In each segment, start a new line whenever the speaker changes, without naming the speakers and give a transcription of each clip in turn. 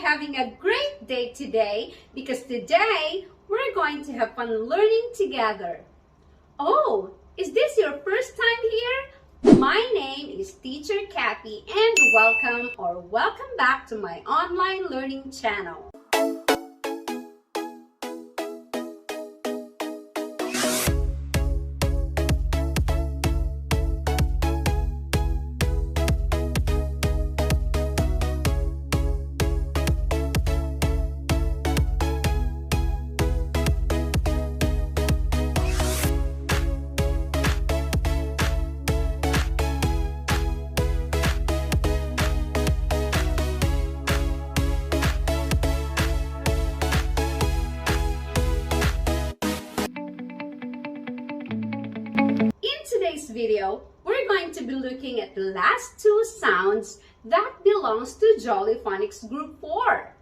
having a great day today because today we're going to have fun learning together. Oh, is this your first time here? My name is Teacher Kathy and welcome back to my online learning channel. In today's video, we're going to be looking at the last two sounds that belongs to Jolly Phonics Group 4.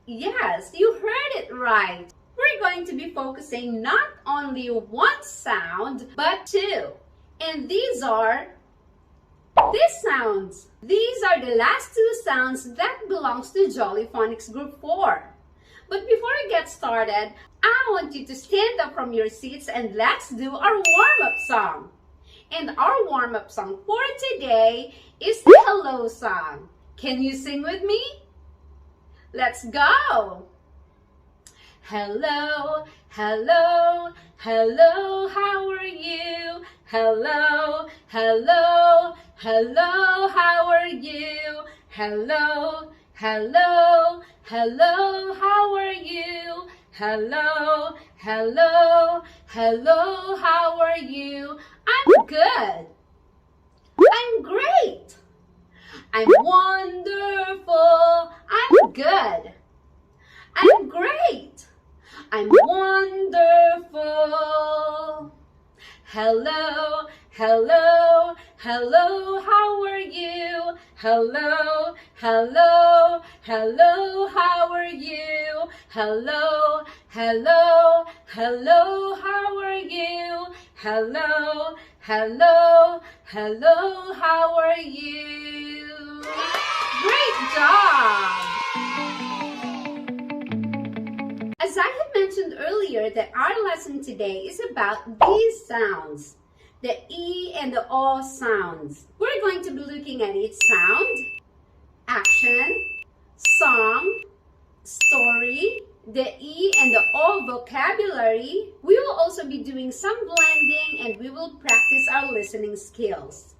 Yes, you heard it right. We're going to be focusing not only one sound, but two. And these are these sounds. These are the last two sounds that belongs to Jolly Phonics Group 4. But before we get started, I want you to stand up from your seats and let's do our warm-up song. And our warm-up song for today is the Hello song. Can you sing with me? Let's go! Hello, hello, hello, how are you? Hello, hello, hello, how are you? Hello, hello, hello, how are you? Hello, hello, hello, how are you? I'm good. I'm great. I'm wonderful. I'm good. I'm great. I'm wonderful. Hello, hello, hello, how are you? Hello, hello, hello, how are you? Hello, hello, hello, how are you? Hello, hello, hello, how are you? Great job! As I had mentioned earlier, that our lesson today is about these sounds, the E and the O sounds. We're going to be looking at each sound, action, song, story, the E and the O vocabulary. We will also be doing some blending and we will practice our listening skills.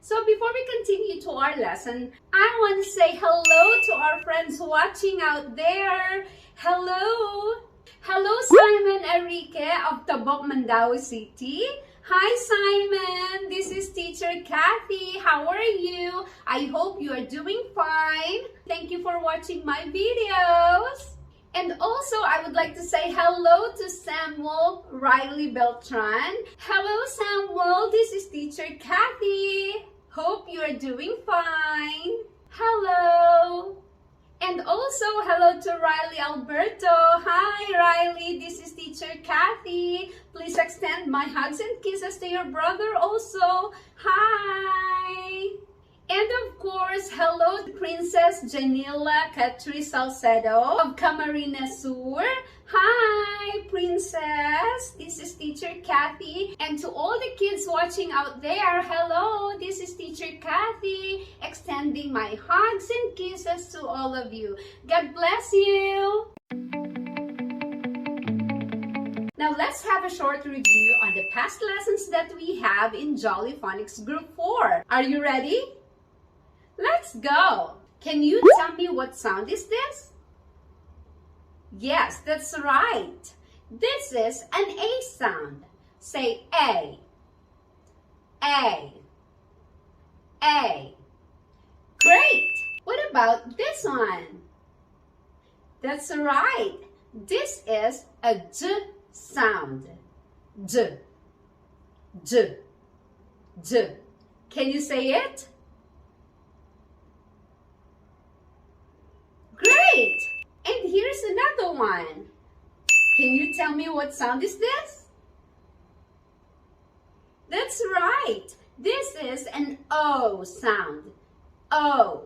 So before we continue to our lesson, I want to say hello to our friends watching out there. Hello! Hello, Simon Enrique of Tabok, Mandaue City. Hi, Simon. This is Teacher Kathy. How are you? I hope you are doing fine. Thank you for watching my videos. And also, I would like to say hello to Samuel Riley Beltran. Hello, Samuel. This is Teacher Kathy. Hope you are doing fine. Hello. And also, hello to Riley Alberto. Hi, Riley. This is Teacher Kathy. Please extend my hugs and kisses to your brother also. Hi. And of course, hello to Princess Janila Catri Salcedo of Camarines Sur. Hi, Princess. This is Teacher Kathy. And to all the kids watching out there, hello. This is Teacher Kathy, extending my hugs and kisses to all of you. God bless you. Now, let's have a short review on the past lessons that we have in Jolly Phonics Group 4. Are you ready? Let's go! Can you tell me what sound is this? Yes, that's right. This is an A sound. Say A. A. A. Great! What about this one? That's right. This is a J sound. J. J. J. Can you say it? Great! And here's another one. Can you tell me what sound is this? That's right. This is an O sound. O,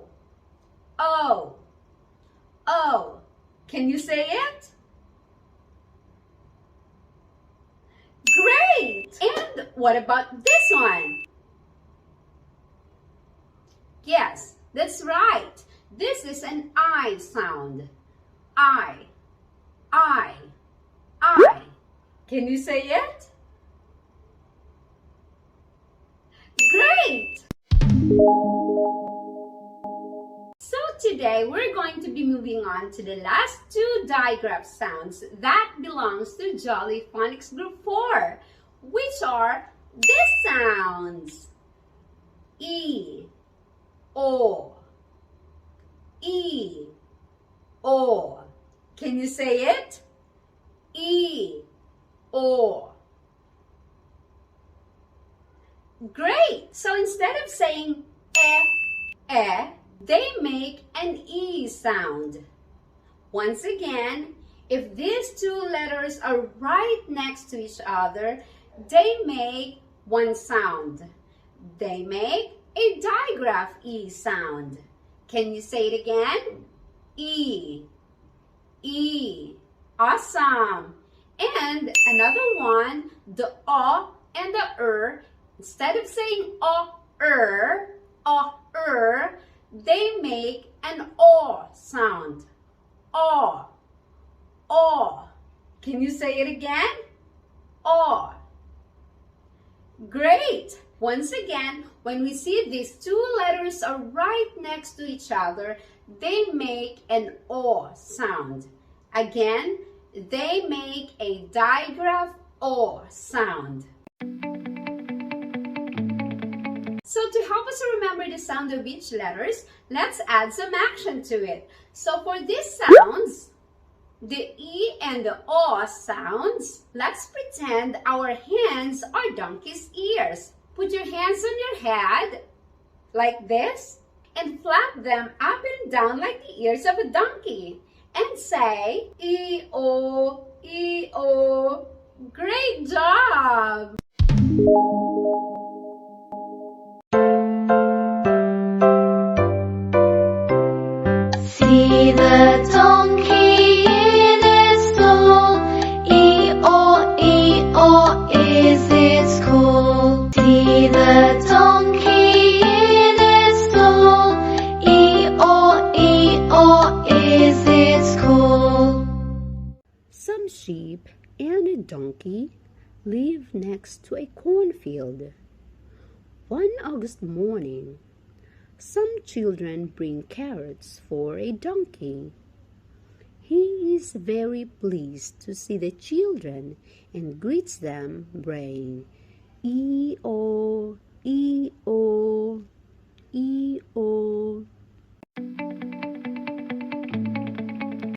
O, O. Can you say it? Great! And what about this one? Yes, that's right. This is an I sound. I, I, I. Can you say it? Great! So today we're going to be moving on to the last two digraph sounds that belongs to Jolly Phonics Group 4, which are these sounds. E, O, E, O. Can you say it? E, O. Great! So instead of saying they make an E sound. Once again, if these two letters are right next to each other, they make one sound. They make a digraph E sound. Can you say it again? E, E. Awesome. And another one, the O and the instead of saying O, they make an O sound. O, O. Can you say it again? O. Great. Once again, when we see these two letters are right next to each other, they make an O sound. Again, they make a digraph O sound. So to help us remember the sound of each letters, let's add some action to it. So for these sounds, the E and the O sounds, let's pretend our hands are donkey's ears. Put your hands on your head, like this, and flap them up and down like the ears of a donkey. And say, E-O, E-O. Great job!
See the donkey in its stall, E-O, E-O is its call. See the donkey in its stall, E-O, E-O is its call.
Some sheep and a donkey live next to a cornfield. One August morning, some children bring carrots for a donkey. He is very pleased to see the children and greets them, braying, E-O, E-O, E-O.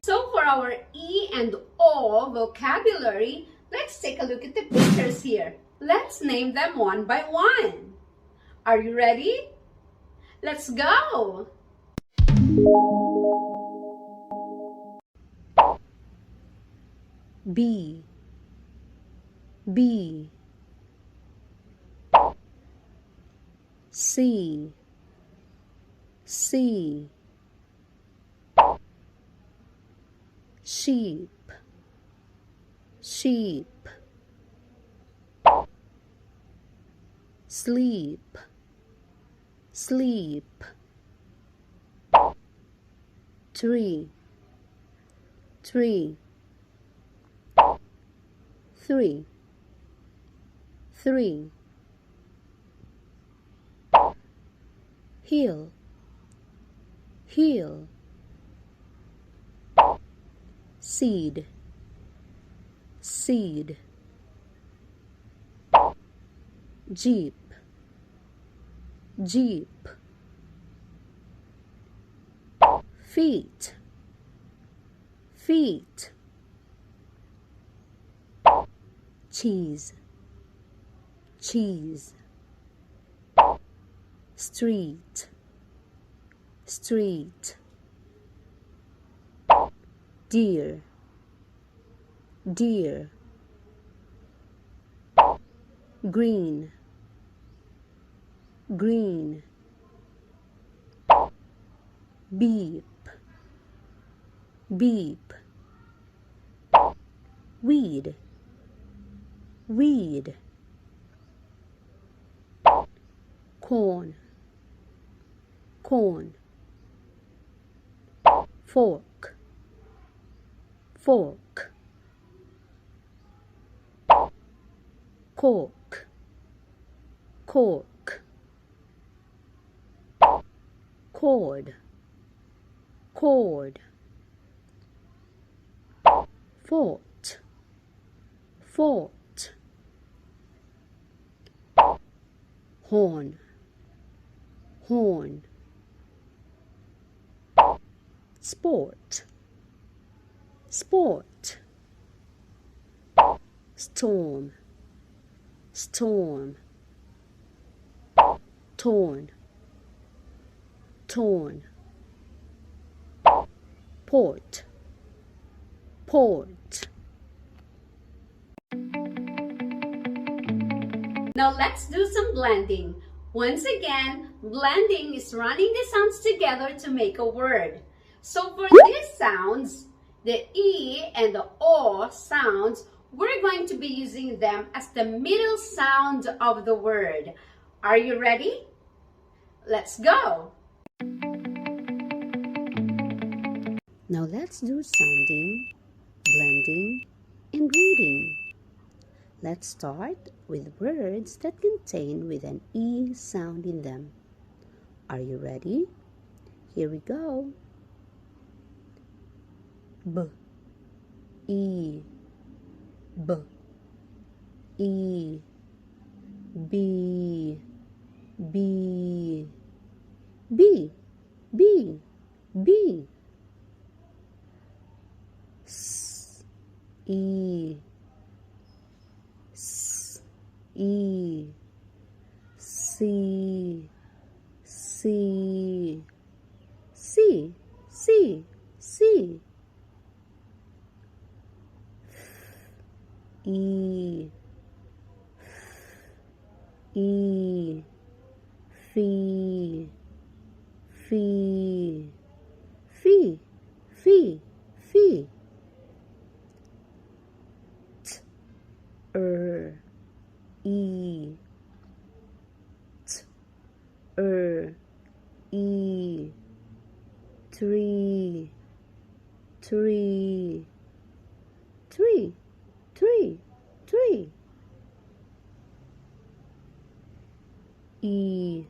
So for our E and O vocabulary, let's take a look at the pictures here. Let's name them one by one. Are you ready? Let's go!
B, B. C, C. Sheep, sheep. Sleep, sleep. Tree, tree. Three, three. Hill, hill. Seed, seed. Jeep, jeep. Feet, feet. Cheese, cheese. Street, street. Deer, deer. Green, green. beep, beep. Weed, weed. Corn, corn. Fork, fork. Cork, cork. Cord, cord. Fort, fort. Horn, horn. Sport, sport. Storm, storm. Torn, torn. Port, port.
Now let's do some blending. Once again, blending is running the sounds together to make a word. So for these sounds, the E and the O sounds, we're going to be using them as the middle sound of the word. Are you ready? Let's go!
Now let's do sounding, blending, and reading. Let's start with words that contain with an E sound in them. Are you ready? Here we go. B, E, B, E, B, B, B, B, B. S, E, S, E, C, C, C, C, C. E, E, Fee, Fee, Fee, Fee, Fee. T, E, T, E, tree, tree, tree, tree, tree. E,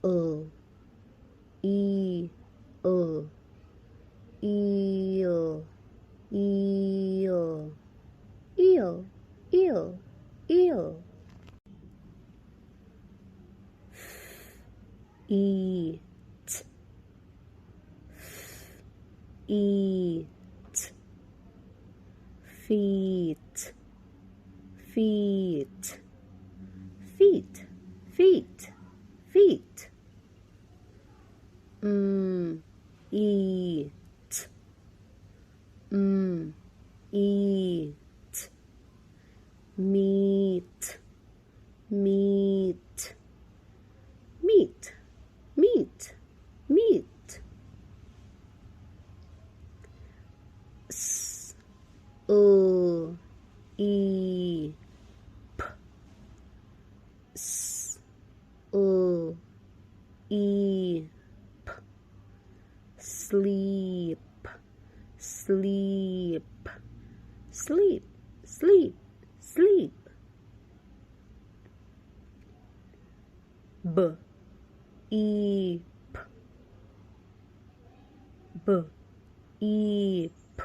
eel, eel, eel, eel, eel, eel, eel. Eat, eat. Feet, feet, feet, feet, feet. Eat, eat. Meat, meat, meat, meat, meat. S, E, P. S, E, P. Sleep, sleep, sleep, sleep, sleep. B, E, P. B, E, P.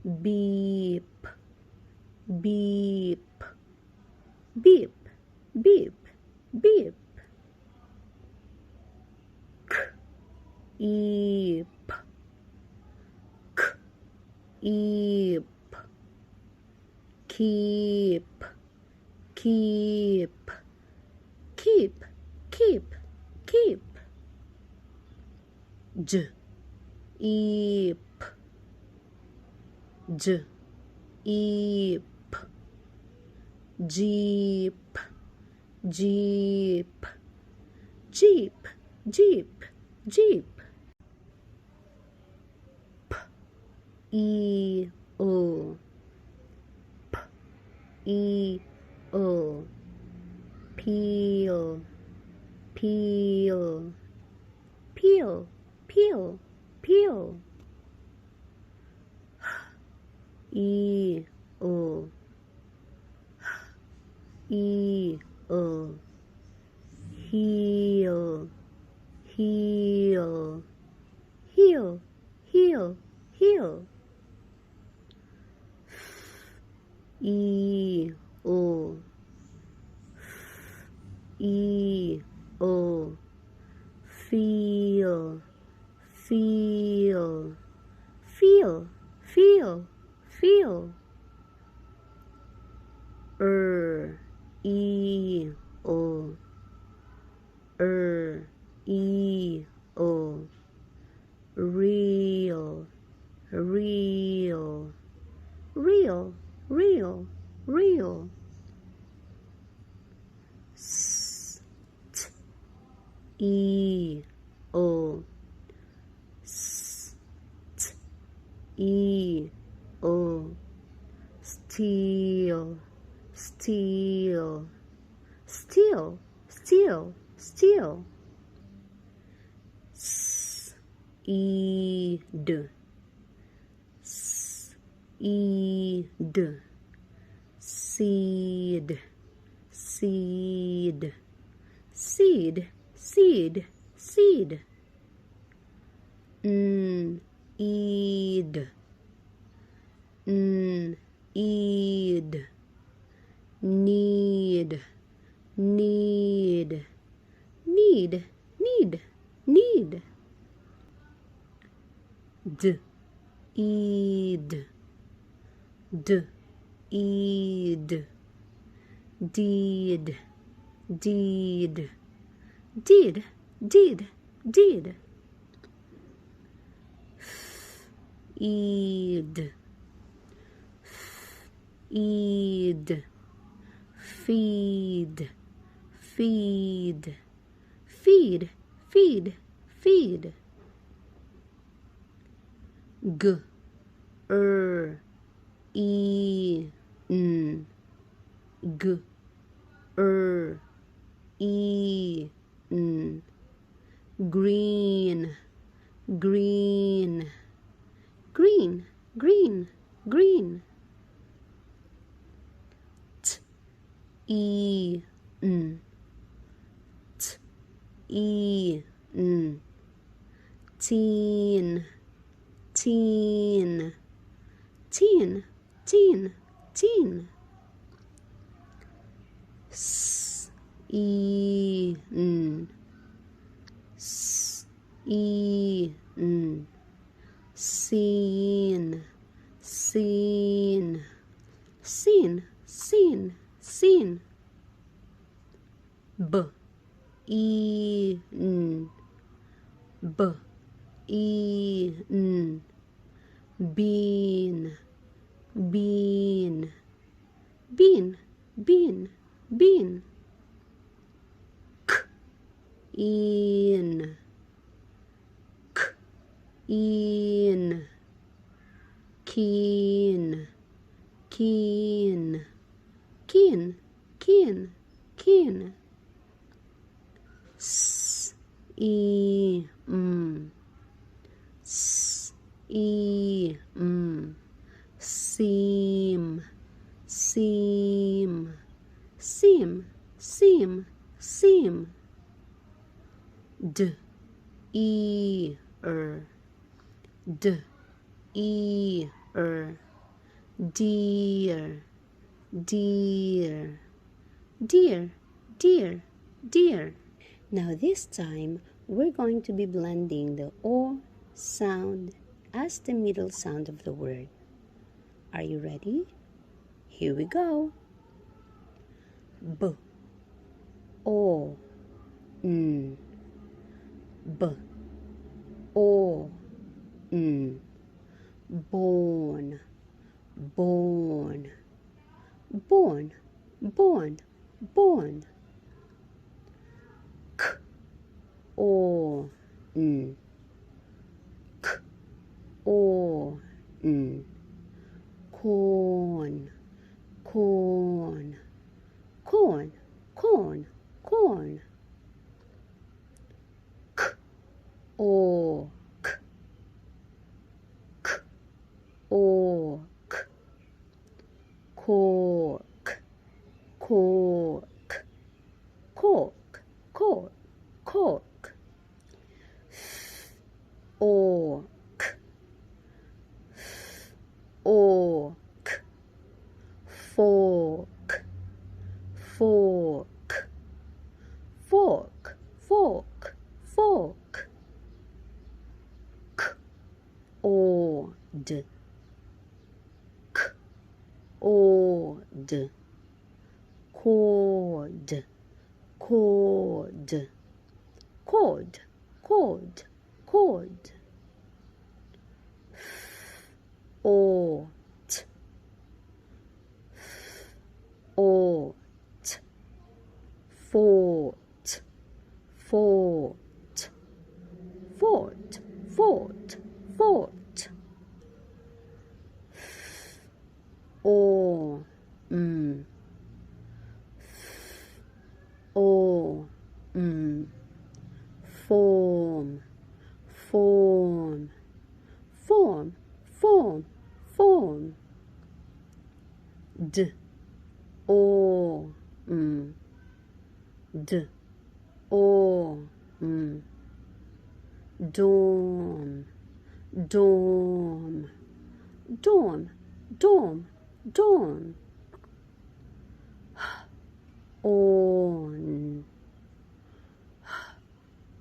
Beep, beep, beep, beep, beep. K, eep, k, eep. Keep, keep, keep, keep, keep. J, eep, J, eep. Jeep, jeep, jeep, jeep, jeep. E, O. P, E, O. Peel, peel, peel, peel, peel. E, O. E, O. Heel, heel, heel, heel, heel. E, O. E, O. Feel, feel, feel, feel, feel. E, O. E, O. Real, real, real, real, real. S, t, E, O. S, t, E, O. Steel, steel, steel, steel, steel. S, E, D. S, E, D. Seed, seed, seed, seed, seed. Eed, eed. Need, need, need, need, need. D, eed, d, eed. Deed, deed, did, did, did. Eed, eed. Feed, feed, feed, feed, feed. G, E, N. G, E, N. Green, green, green, green, green. T, E, N. T, E, N. Teen, teen, teen, teen, teen. S, E, N. S, E, N. Seen, seen, seen, seen, seen. B, E, N. B, E, N. Bean, bean, bean, bean, bean. K, in, k, in. Keen, keen, keen, keen, keen. S, E, M. S, E, M. Seam, seam, seam, seam, seam. D, E, D, E, dear, dear, dear, dear, dear. Now this time we're going to be blending the O sound as the middle sound of the word. Are you ready? Here we go. B, O, N. B, O, N. Born, born, born, born, born. K, O, N. K, O, corn, corn, corn, corn, corn. K, ork, cork, cork, cork, cork, cork. Ork, ork, fork, fork, fork, fork, fork. Ord, ord, cord, cord, cord, cord, cord. Ought, ought, fort, fort, fort, fort, fort. O, o, form, form, form, form, form. D, o, d, o, dorm, dorm, dorm, dorm, dorm. On,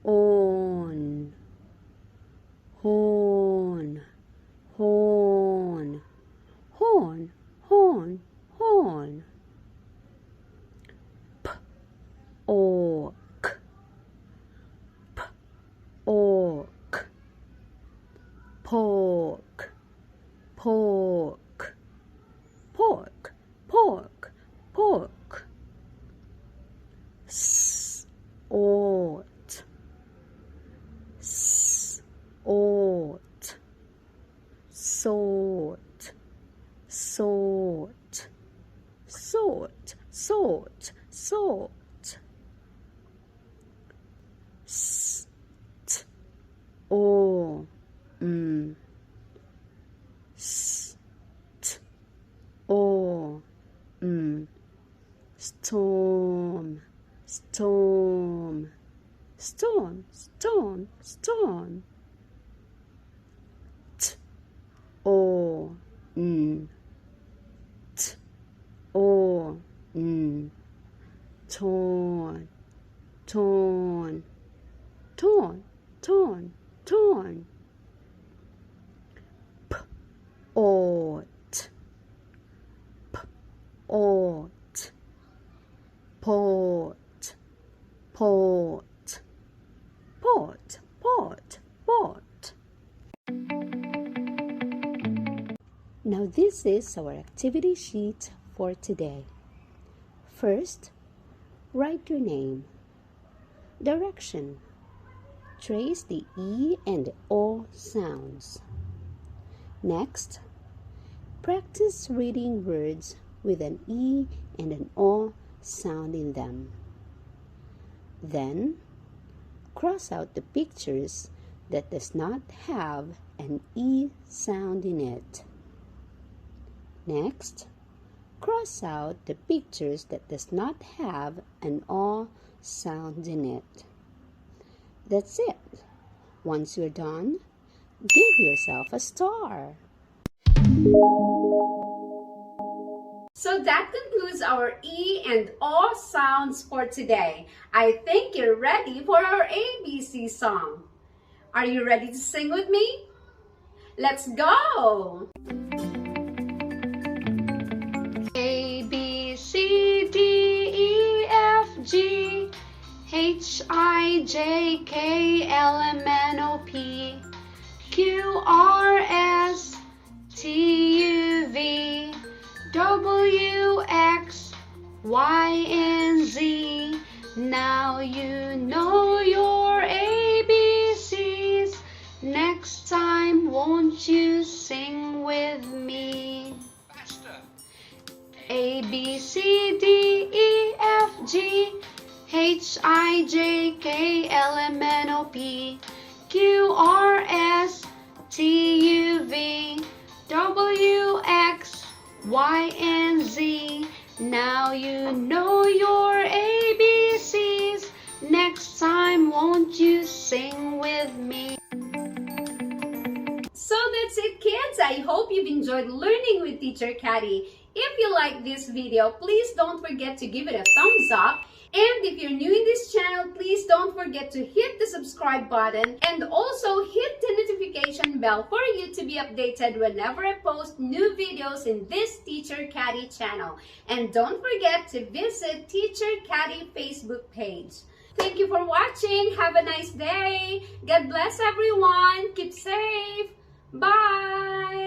on, horn, horn, horn, horn, horn. P, ork, p, ork, pork, pork, pork, pork, pork. S, ought, s, ought, sort, sort, sort, sort, sort. St, o, st, o, storm, storm, storm, storm, storm. T, o, t, o, torn, torn, torn, torn, torn. P, ought, p, ought, port, port, port, port, port. Now this is our activity sheet for today. First, write your name. Direction. Trace the E and the O sounds. Next, practice reading words with an E and an O sound in them. Then, cross out the pictures that does not have an E sound in it. Next, cross out the pictures that does not have an O sound in it. That's it. Once you're done, give yourself a star.
So that concludes our E and O sounds for today. I think you're ready for our ABC song. Are you ready to sing with me? Let's go!
A, B, C, D, E, F, G, H, I, J, K, L, M, N, O, P, Q, R, S, T, U, V, W, X, Y, and Z. Now you know your ABCs. Next Next time, won't you sing with me? A, B, C, D, E, F, G, H, I, J, K, L, M, N, O, P, Q, R, S, T, U, V, W, X, Y, and Z. Now you know your ABCs. Next time, won't you sing with me?
So that's it, kids. I hope you've enjoyed learning with Teacher Catty. If you like this video, please don't forget to give it a thumbs up. And if you're new in this channel, please don't forget to hit the subscribe button and also hit the notification bell for you to be updated whenever I post new videos in this Teacher Catty channel. And don't forget to visit Teacher Catty Facebook page. Thank you for watching. Have a nice day. God bless everyone. Keep safe. Bye.